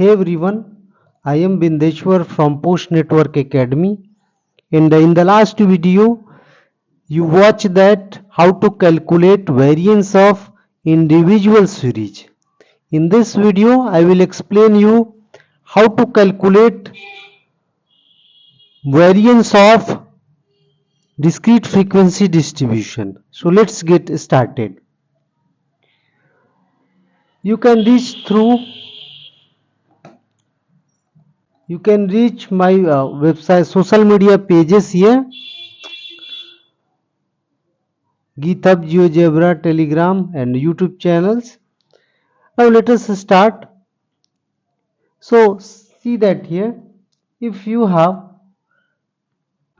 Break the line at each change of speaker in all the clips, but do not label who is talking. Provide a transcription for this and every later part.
Hey everyone, I am Bindeshwar from Post Network Academy. In the last video, you watched that how to calculate variance of individual series. In this video, I will explain you how to calculate variance of discrete frequency distribution. So let's get started. You can reach through my website social media pages here: GitHub, GeoGebra, Telegram and YouTube channels. Now let us start. So see that here, if you have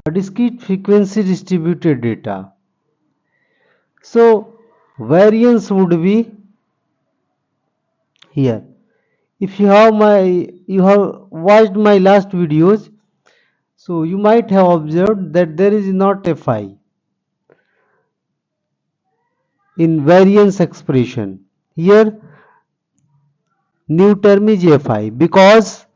a discrete frequency distributed data, so variance would be here. If you have watched my last videos, so you might have observed that there is not a phi in variance expression. Here new term is fi because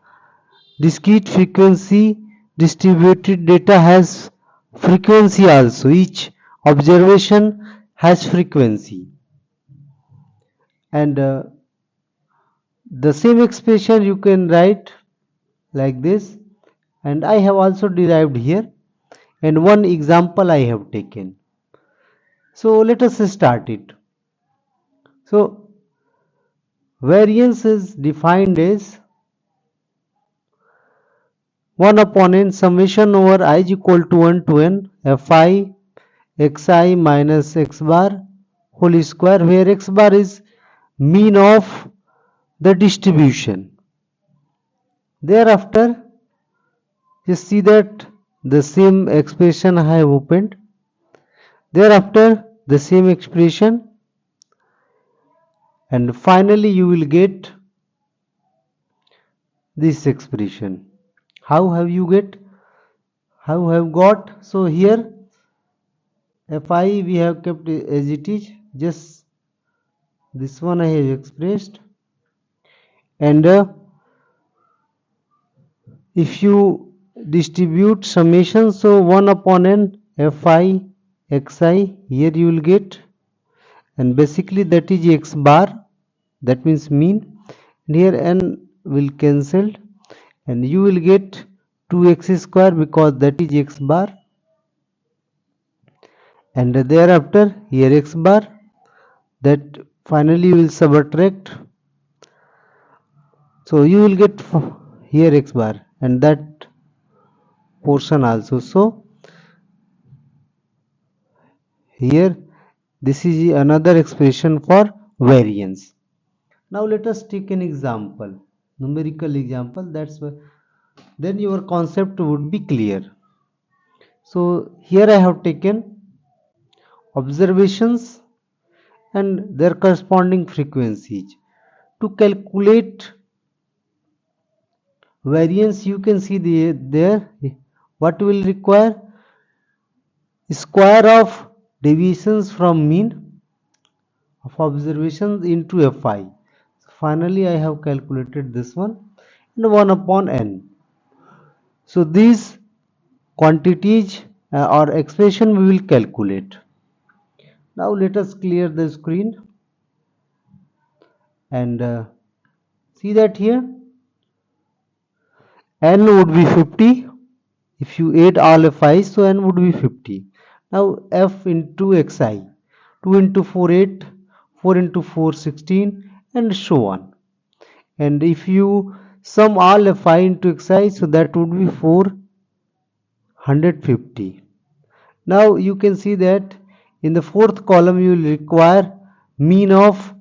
discrete frequency distributed data has frequency also. Each observation has frequency, and the same expression you can write like this, and I have also derived here, and one example I have taken. So let us start it. So variance is defined as 1 upon n summation over I is equal to 1 to n fi xi minus x bar whole square, where x bar is mean of the distribution. Thereafter, you see that the same expression I have opened. Thereafter, the same expression, and finally you will get this expression. How have got? So here fi we have kept as it is, just this one I have expressed, and if you distribute summation, so 1 upon n fi xi, here you will get, and basically that is x bar, that means mean, and here n will cancel and you will get 2x square because that is x bar, and thereafter here x bar, that finally will subtract, so you will get here x bar and that portion also. So here this is another expression for variance. Now let us take an example, numerical example, that's why then your concept would be clear. So here I have taken observations and their corresponding frequencies. To calculate variance, you can see there what will require: square of deviations from mean of observations into fi. Finally I have calculated this one, and 1 upon n. So these quantities or expression we will calculate. Now let us clear the screen and see that here n would be 50. If you add all fi's, so n would be 50. Now f into xi, 2 into 4 8, 4 into 4 16, and so on. And if you sum all fi into xi, so that would be 450. Now you can see that in the fourth column you will require mean of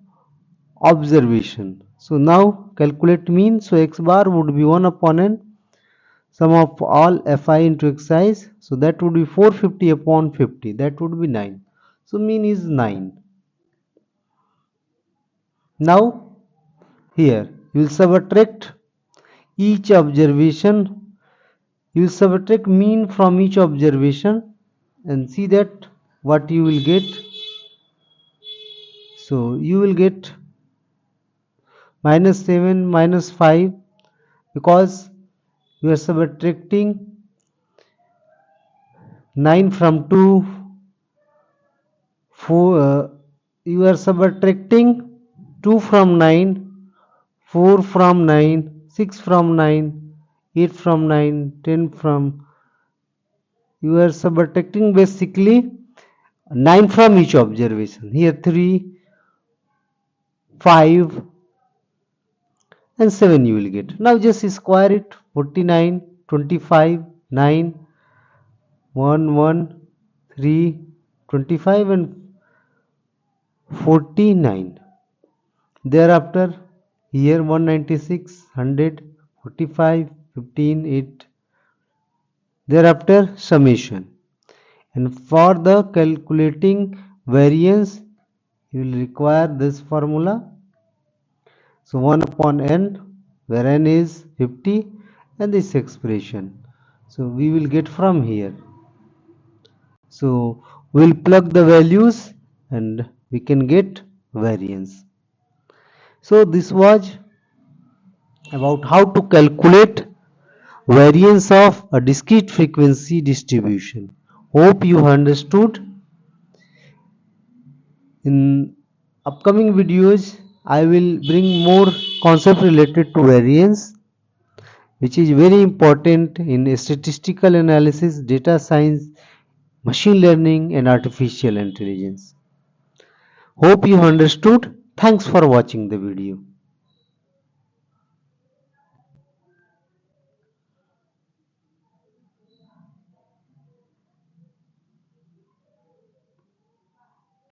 observation. So now calculate mean. So x bar would be 1 upon n sum of all fi into xi, so that would be 450 upon 50, that would be 9. So mean is 9. Now here you will subtract each observation, you will subtract mean from each observation and see that what you will get. So you will get -7, -5, because you are subtracting 9 from 2, 4, you are subtracting 2 from 9, 4 from 9, 6 from 9, 8 from 9, 10 from, you are subtracting basically 9 from each observation. Here 3, 5 and 7 you will get. Now just square it. 49, 25, 9, 1, 1, 3, 25 and 49. Thereafter here 196, 100, 45, 15, 8. Thereafter summation. And for the calculating variance you will require this formula. So 1 upon n, where n is 50, and this expression. So we will get from here. So we'll plug the values and we can get variance. So this was about how to calculate variance of a discrete frequency distribution. Hope you understood. In upcoming videos, I will bring more concept related to variance, which is very important in statistical analysis, data science, machine learning and artificial intelligence. Hope you understood. Thanks for watching the video.